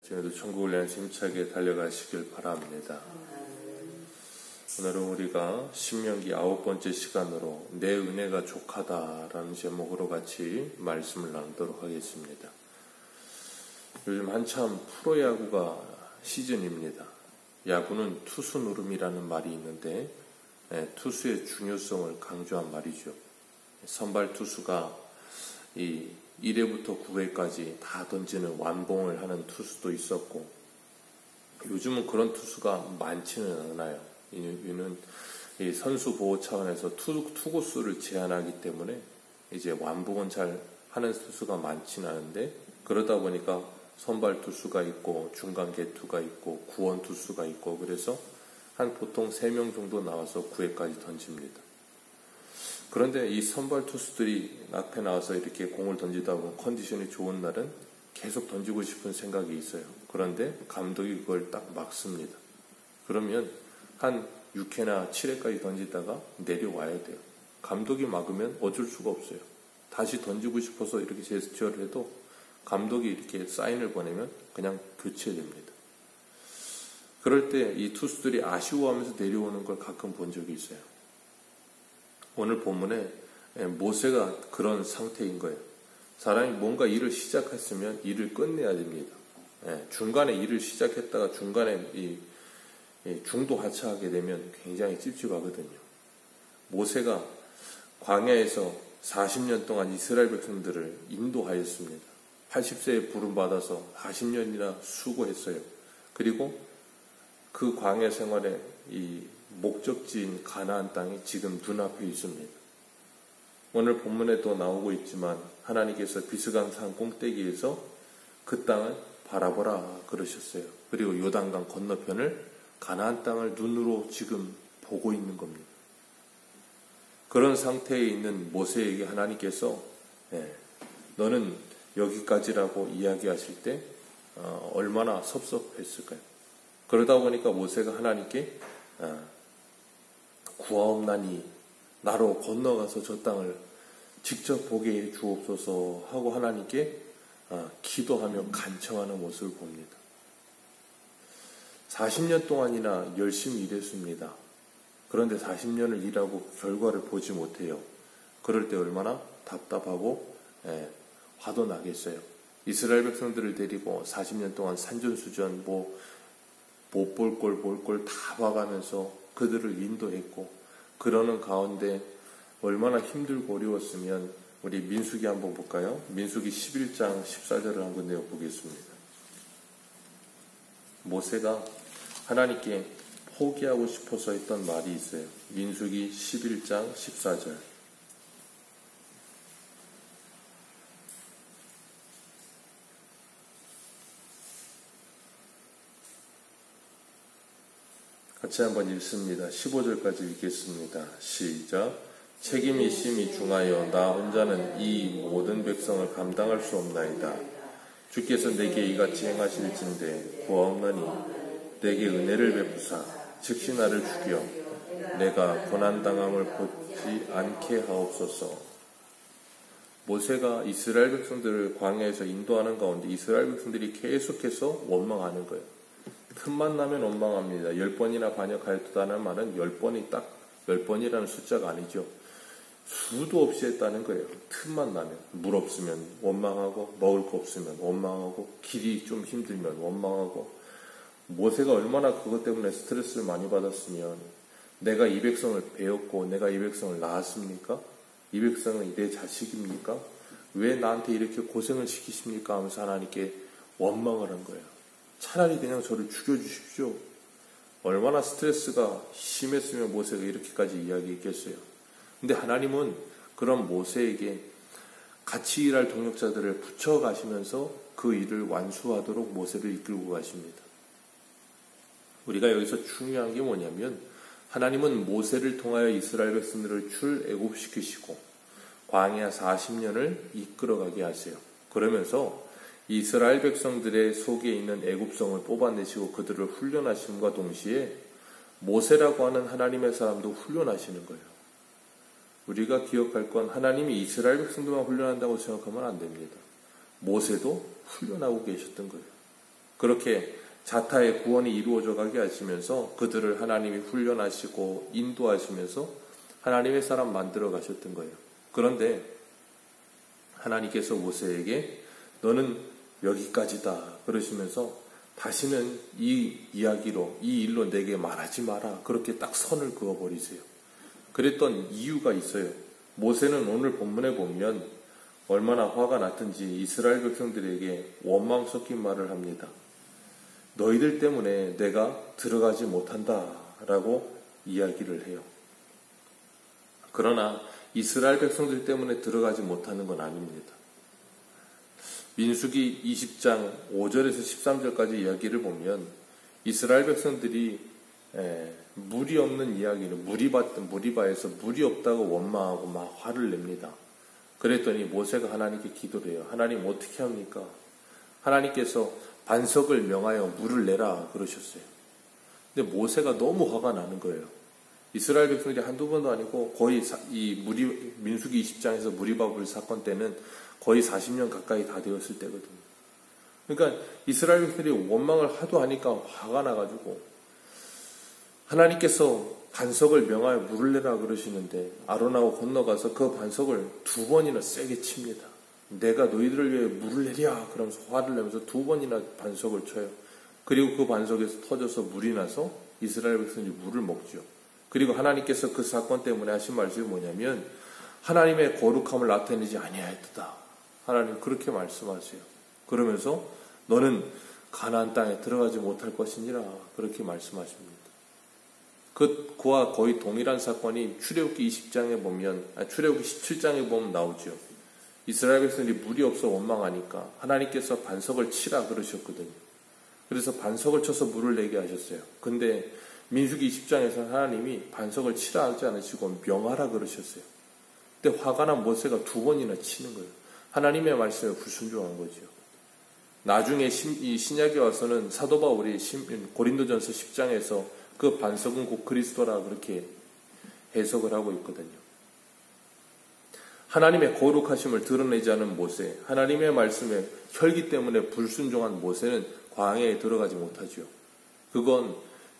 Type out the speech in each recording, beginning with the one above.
저희도 천국을 향해 힘차게 달려가시길 바랍니다. 오늘은 우리가 신명기 9번째 시간으로 내 은혜가 족하다라는 제목으로 같이 말씀을 나누도록 하겠습니다. 요즘 한참 프로야구가 시즌입니다. 야구는 투수 노름이라는 말이 있는데 투수의 중요성을 강조한 말이죠. 선발 투수가 이 1회부터 9회까지 다 던지는 완봉을 하는 투수도 있었고, 요즘은 그런 투수가 많지는 않아요. 이유는 이 선수 보호 차원에서 투구수를 제한하기 때문에 이제 완봉은 잘 하는 투수가 많지는 않은데, 그러다 보니까 선발 투수가 있고 중간 개투가 있고 구원 투수가 있고, 그래서 한 보통 3명 정도 나와서 9회까지 던집니다. 그런데 이 선발 투수들이 앞에 나와서 이렇게 공을 던지다 보면 컨디션이 좋은 날은 계속 던지고 싶은 생각이 있어요. 그런데 감독이 그걸 딱 막습니다. 그러면 한 6회나 7회까지 던지다가 내려와야 돼요. 감독이 막으면 어쩔 수가 없어요. 다시 던지고 싶어서 이렇게 제스처를 해도 감독이 이렇게 사인을 보내면 그냥 교체됩니다. 그럴 때 이 투수들이 아쉬워하면서 내려오는 걸 가끔 본 적이 있어요. 오늘 본문에 모세가 그런 상태인 거예요. 사람이 뭔가 일을 시작했으면 일을 끝내야 됩니다. 중간에 일을 시작했다가 중간에 중도 하차하게 되면 굉장히 찝찝하거든요. 모세가 광야에서 40년 동안 이스라엘 백성들을 인도하였습니다. 80세에 부름받아서 40년이나 수고했어요. 그리고 그 광야 생활에 이 목적지인 가나안 땅이 지금 눈앞에 있습니다. 오늘 본문에도 나오고 있지만 하나님께서 비스강산 꼭대기에서 그 땅을 바라보라 그러셨어요. 그리고 요단강 건너편을 가나안 땅을 눈으로 지금 보고 있는 겁니다. 그런 상태에 있는 모세에게 하나님께서 너는 여기까지라고 이야기하실 때 얼마나 섭섭했을까요? 그러다 보니까 모세가 하나님께 구하옵나니 나로 건너가서 저 땅을 직접 보게 해 주옵소서 하고 하나님께 기도하며 간청하는 모습을 봅니다. 40년 동안이나 열심히 일했습니다. 그런데 40년을 일하고 결과를 보지 못해요. 그럴 때 얼마나 답답하고 화도 나겠어요. 이스라엘 백성들을 데리고 40년 동안 산전수전 못 볼 걸 다 봐가면서 그들을 인도했고, 그러는 가운데 얼마나 힘들고 어려웠으면 우리 민수기 한번 볼까요? 민수기 11장 14절을 한번 내어보겠습니다. 모세가 하나님께 포기하고 싶어서 했던 말이 있어요. 민수기 11장 14절. 같이 한번 읽습니다. 15절까지 읽겠습니다. 시작. 책임이 심히 중하여 나 혼자는 이 모든 백성을 감당할 수 없나이다. 주께서 내게 이같이 행하실진대 구하옵나니 내게 은혜를 베푸사 즉시 나를 죽여 내가 고난당함을 보지 않게 하옵소서. 모세가 이스라엘 백성들을 광야에서 인도하는 가운데 이스라엘 백성들이 계속해서 원망하는 거예요. 틈만 나면 원망합니다. 10번이나 반역하였다는 말은 10번이 딱 10번이라는 숫자가 아니죠. 수도 없이 했다는 거예요. 틈만 나면. 물 없으면 원망하고, 먹을 거 없으면 원망하고, 길이 좀 힘들면 원망하고. 모세가 얼마나 그것 때문에 스트레스를 많이 받았으면 내가 이 백성을 배웠고 내가 이 백성을 낳았습니까? 이 백성은 내 자식입니까? 왜 나한테 이렇게 고생을 시키십니까? 하면서 하나님께 원망을 한 거예요. 차라리 그냥 저를 죽여주십시오. 얼마나 스트레스가 심했으면 모세가 이렇게까지 이야기했겠어요. 근데 하나님은 그런 모세에게 같이 일할 동역자들을 붙여가시면서 그 일을 완수하도록 모세를 이끌고 가십니다. 우리가 여기서 중요한 게 뭐냐면 하나님은 모세를 통하여 이스라엘 백성들을 출애굽시키시고 광야 40년을 이끌어가게 하세요. 그러면서 이스라엘 백성들의 속에 있는 애굽성을 뽑아내시고 그들을 훈련하심과 동시에 모세라고 하는 하나님의 사람도 훈련하시는 거예요. 우리가 기억할 건 하나님이 이스라엘 백성들만 훈련한다고 생각하면 안 됩니다. 모세도 훈련하고 계셨던 거예요. 그렇게 자타의 구원이 이루어져 가게 하시면서 그들을 하나님이 훈련하시고 인도하시면서 하나님의 사람 만들어 가셨던 거예요. 그런데 하나님께서 모세에게 너는 여기까지다 그러시면서 다시는 이 이야기로, 이 일로 내게 말하지 마라. 그렇게 딱 선을 그어버리세요. 그랬던 이유가 있어요. 모세는 오늘 본문에 보면 얼마나 화가 났든지 이스라엘 백성들에게 원망 섞인 말을 합니다. 너희들 때문에 내가 들어가지 못한다 라고 이야기를 해요. 그러나 이스라엘 백성들 때문에 들어가지 못하는 건 아닙니다. 민수기 20장 5절에서 13절까지 이야기를 보면 이스라엘 백성들이 물이 없는 이야기는 무리바에서 물이 없다고 원망하고 막 화를 냅니다. 그랬더니 모세가 하나님께 기도를 해요. 하나님 어떻게 합니까? 하나님께서 반석을 명하여 물을 내라 그러셨어요. 근데 모세가 너무 화가 나는 거예요. 이스라엘 백성들이 한두 번도 아니고 거의 민수기 20장에서 무리바불 사건 때는 거의 40년 가까이 다 되었을 때거든요. 그러니까 이스라엘 백성들이 원망을 하도 하니까 화가 나가지고 하나님께서 반석을 명하여 물을 내라 그러시는데 아론하고 건너가서 그 반석을 2번이나 세게 칩니다. 내가 너희들을 위해 물을 내랴 그러면서 화를 내면서 2번이나 반석을 쳐요. 그리고 그 반석에서 터져서 물이 나서 이스라엘 백성들이 물을 먹죠. 그리고 하나님께서 그 사건 때문에 하신 말씀이 뭐냐면 하나님의 거룩함을 나타내지 아니하였다. 하나님 그렇게 말씀하세요. 그러면서 너는 가나안 땅에 들어가지 못할 것이니라 그렇게 말씀하십니다. 그와 거의 동일한 사건이 출애굽기 20장에 보면 출애굽기 17장에 보면 나오죠. 이스라엘 백성들이 물이 없어 원망하니까 하나님께서 반석을 치라 그러셨거든요. 그래서 반석을 쳐서 물을 내게 하셨어요. 근데 민수기 20장에서 하나님이 반석을 치라 하지 않으시고 명하라 그러셨어요. 근데 화가 난 모세가 2번이나 치는 거예요. 하나님의 말씀에 불순종한 거죠. 나중에 이 신약에 와서는 사도 바울이 고린도전서 10장에서 그 반석은 곧 그리스도라 그렇게 해석을 하고 있거든요. 하나님의 거룩하심을 드러내지 않은 모세, 하나님의 말씀에 혈기 때문에 불순종한 모세는 광야에 들어가지 못하죠. 그건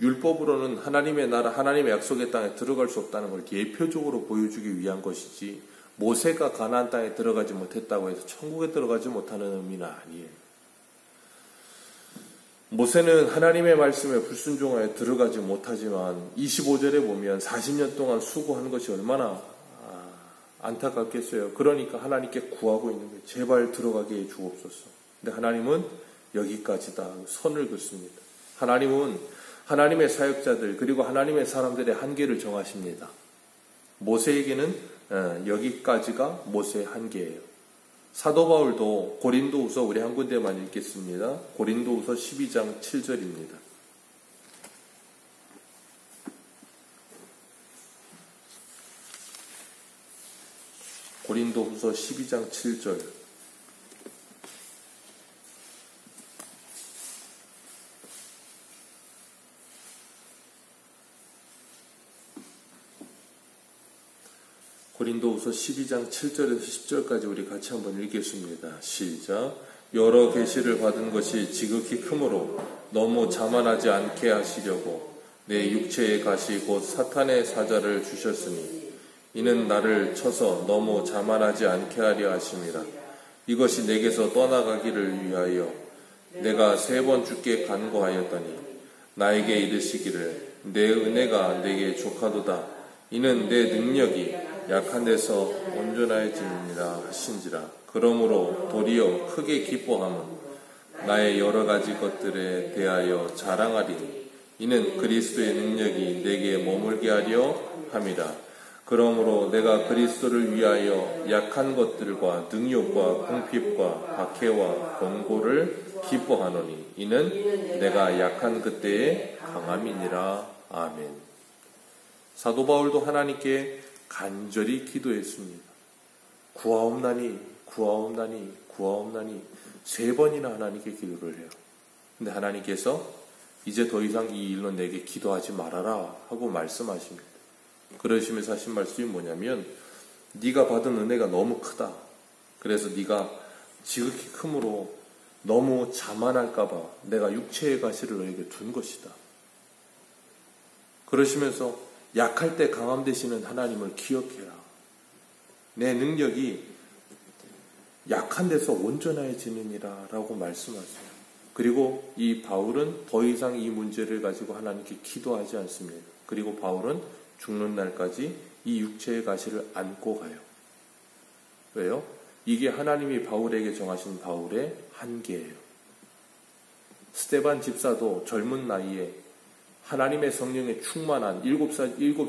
율법으로는 하나님의 나라, 하나님의 약속의 땅에 들어갈 수 없다는 걸 예표적으로 보여주기 위한 것이지 모세가 가나안 땅에 들어가지 못했다고 해서 천국에 들어가지 못하는 의미는 아니에요. 모세는 하나님의 말씀에 불순종하여 들어가지 못하지만 25절에 보면 40년 동안 수고한 것이 얼마나 안타깝겠어요. 그러니까 하나님께 구하고 있는 거예요. 제발 들어가게 해 주옵소서. 근데 하나님은 여기까지다. 선을 긋습니다. 하나님은 하나님의 사역자들 그리고 하나님의 사람들의 한계를 정하십니다. 모세에게는 여기까지가 모세의 한계예요. 사도 바울도 고린도후서 우리 한 군데만 읽겠습니다. 고린도후서 12장 7절입니다. 고린도후서 12장 7절. 고린도후서 12장 7절에서 10절까지 우리 같이 한번 읽겠습니다. 시작. 여러 계시를 받은 것이 지극히 크므로 너무 자만하지 않게 하시려고 내 육체의 가시 곧 사탄의 사자를 주셨으니 이는 나를 쳐서 너무 자만하지 않게 하려 하심이라. 이것이 내게서 떠나가기를 위하여 내가 3번 주께 간구하였더니 나에게 이르시기를 내 은혜가 내게 족하도다. 이는 내 능력이 약한 데서 온전해짐이라 하신지라. 그러므로 도리어 크게 기뻐함은 나의 여러 가지 것들에 대하여 자랑하리니 이는 그리스도의 능력이 내게 머물게 하려 함이라. 그러므로 내가 그리스도를 위하여 약한 것들과 능욕과 궁핍과 박해와 권고를 기뻐하노니 이는 내가 약한 그때의 강함이니라. 아멘. 사도 바울도 하나님께 간절히 기도했습니다. 구하옵나니 구하옵나니 구하옵나니 3번이나 하나님께 기도를 해요. 근데 하나님께서 이제 더 이상 이 일로 내게 기도하지 말아라 하고 말씀하십니다. 그러시면서 하신 말씀이 뭐냐면 네가 받은 은혜가 너무 크다. 그래서 네가 지극히 크므로 너무 자만할까봐 내가 육체의 가시를 너에게 둔 것이다. 그러시면서 약할 때 강함 되시는 하나님을 기억해라. 내 능력이 약한 데서 온전해지느니라 라고 말씀하세요. 그리고 이 바울은 더 이상 이 문제를 가지고 하나님께 기도하지 않습니다. 그리고 바울은 죽는 날까지 이 육체의 가시를 안고 가요. 왜요? 이게 하나님이 바울에게 정하신 바울의 한계예요. 스데반 집사도 젊은 나이에 하나님의 성령에 충만한 일곱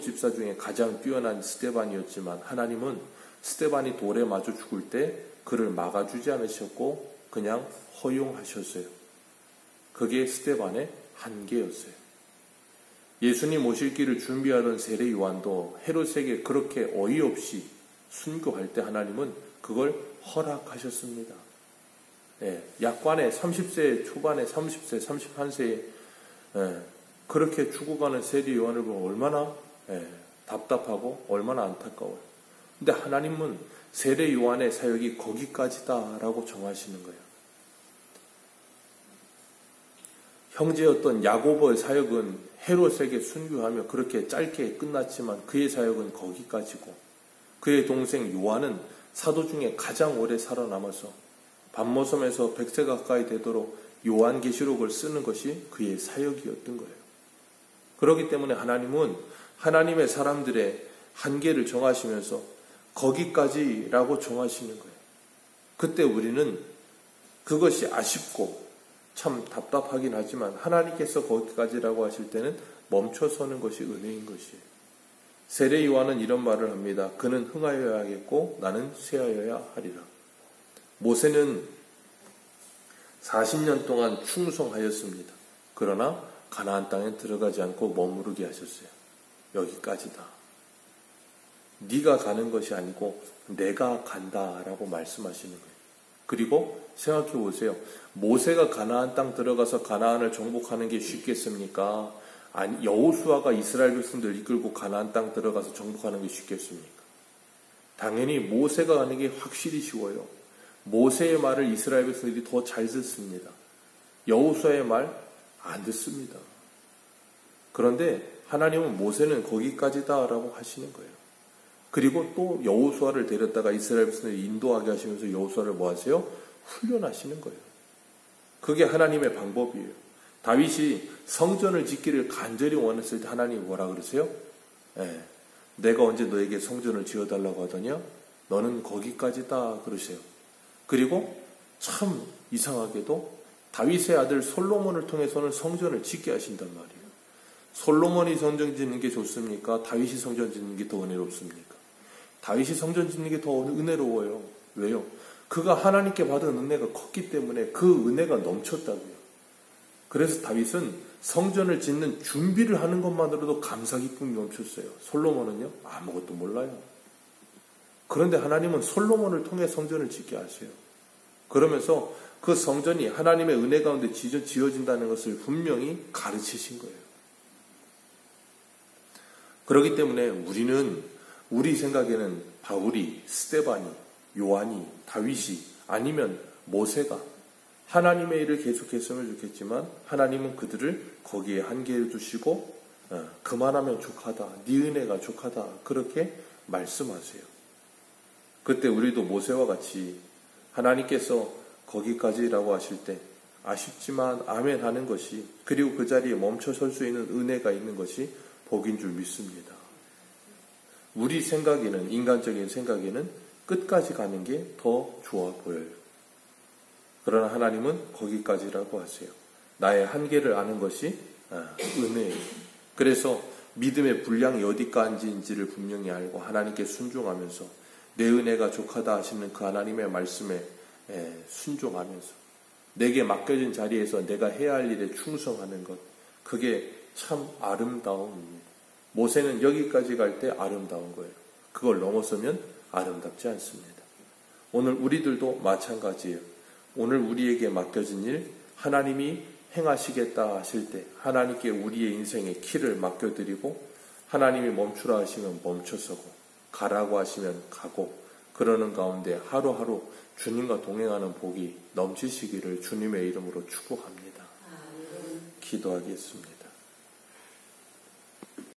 집사 중에 가장 뛰어난 스데반이었지만 하나님은 스데반이 돌에 맞아 죽을 때 그를 막아주지 않으셨고 그냥 허용하셨어요. 그게 스데반의 한계였어요. 예수님 오실 길을 준비하던 세례 요한도 헤롯에게 그렇게 어이없이 순교할 때 하나님은 그걸 허락하셨습니다. 약관에 30세 초반에 30세, 31세에 그렇게 죽어가는 세례 요한을 보면 얼마나 답답하고 얼마나 안타까워요. 근데 하나님은 세례 요한의 사역이 거기까지다라고 정하시는 거예요. 형제였던 야고보의 사역은 헤롯에게 순교하며 그렇게 짧게 끝났지만 그의 사역은 거기까지고 그의 동생 요한은 사도 중에 가장 오래 살아남아서 밤모섬에서 100세 가까이 되도록 요한계시록을 쓰는 것이 그의 사역이었던 거예요. 그렇기 때문에 하나님은 하나님의 사람들의 한계를 정하시면서 거기까지라고 정하시는 거예요. 그때 우리는 그것이 아쉽고 참 답답하긴 하지만 하나님께서 거기까지라고 하실 때는 멈춰서는 것이 은혜인 것이에요. 세례 요한은 이런 말을 합니다. 그는 흥하여야 하겠고 나는 쇠하여야 하리라. 모세는 40년 동안 충성하였습니다. 그러나 가나안 땅에 들어가지 않고 머무르게 하셨어요. 여기까지다. 네가 가는 것이 아니고 내가 간다라고 말씀하시는 거예요. 그리고 생각해 보세요. 모세가 가나안 땅 들어가서 가나안을 정복하는 게 쉽겠습니까? 아니, 여호수아가 이스라엘 백성들 이끌고 가나안 땅 들어가서 정복하는 게 쉽겠습니까? 당연히 모세가 가는 게 확실히 쉬워요. 모세의 말을 이스라엘 백성들이 더 잘 듣습니다. 여호수아의 말 안 듣습니다. 그런데 하나님은 모세는 거기까지다라고 하시는 거예요. 그리고 또 여호수아를 데렸다가 이스라엘 백성들을 인도하게 하시면서 여호수아를 뭐 하세요? 훈련하시는 거예요. 그게 하나님의 방법이에요. 다윗이 성전을 짓기를 간절히 원했을 때 하나님이 뭐라 그러세요? 내가 언제 너에게 성전을 지어달라고 하더냐? 너는 거기까지다 그러세요. 그리고 참 이상하게도 다윗의 아들 솔로몬을 통해서는 성전을 짓게 하신단 말이에요. 솔로몬이 성전 짓는 게 좋습니까? 다윗이 성전 짓는 게 더 은혜롭습니까? 다윗이 성전 짓는 게 더 은혜로워요. 왜요? 그가 하나님께 받은 은혜가 컸기 때문에 그 은혜가 넘쳤다고요. 그래서 다윗은 성전을 짓는 준비를 하는 것만으로도 감사 기쁨이 넘쳤어요. 솔로몬은요? 아무것도 몰라요. 그런데 하나님은 솔로몬을 통해 성전을 짓게 하세요. 그러면서 그 성전이 하나님의 은혜 가운데 지어진다는 것을 분명히 가르치신 거예요. 그렇기 때문에 우리는 우리 생각에는 바울이, 스데반이, 요한이, 다윗이 아니면 모세가 하나님의 일을 계속했으면 좋겠지만 하나님은 그들을 거기에 한계를 두시고 그만하면 족하다, 네 은혜가 족하다 그렇게 말씀하세요. 그때 우리도 모세와 같이 하나님께서 거기까지라고 하실 때 아쉽지만 아멘 하는 것이 그리고 그 자리에 멈춰 설 수 있는 은혜가 있는 것이 복인 줄 믿습니다. 우리 생각에는 인간적인 생각에는 끝까지 가는 게 더 좋아 보여요. 그러나 하나님은 거기까지라고 하세요. 나의 한계를 아는 것이 은혜예요. 그래서 믿음의 분량이 어디까지인지를 분명히 알고 하나님께 순종하면서 내 은혜가 족하다 하시는 그 하나님의 말씀에 순종하면서 내게 맡겨진 자리에서 내가 해야 할 일에 충성하는 것, 그게 참 아름다움입니다. 모세는 여기까지 갈 때 아름다운 거예요. 그걸 넘어서면 아름답지 않습니다. 오늘 우리들도 마찬가지예요. 오늘 우리에게 맡겨진 일, 하나님이 행하시겠다 하실 때 하나님께 우리의 인생의 키를 맡겨드리고 하나님이 멈추라 하시면 멈춰서고 가라고 하시면 가고 그러는 가운데 하루하루 주님과 동행하는 복이 넘치시기를 주님의 이름으로 축복합니다. 기도하겠습니다.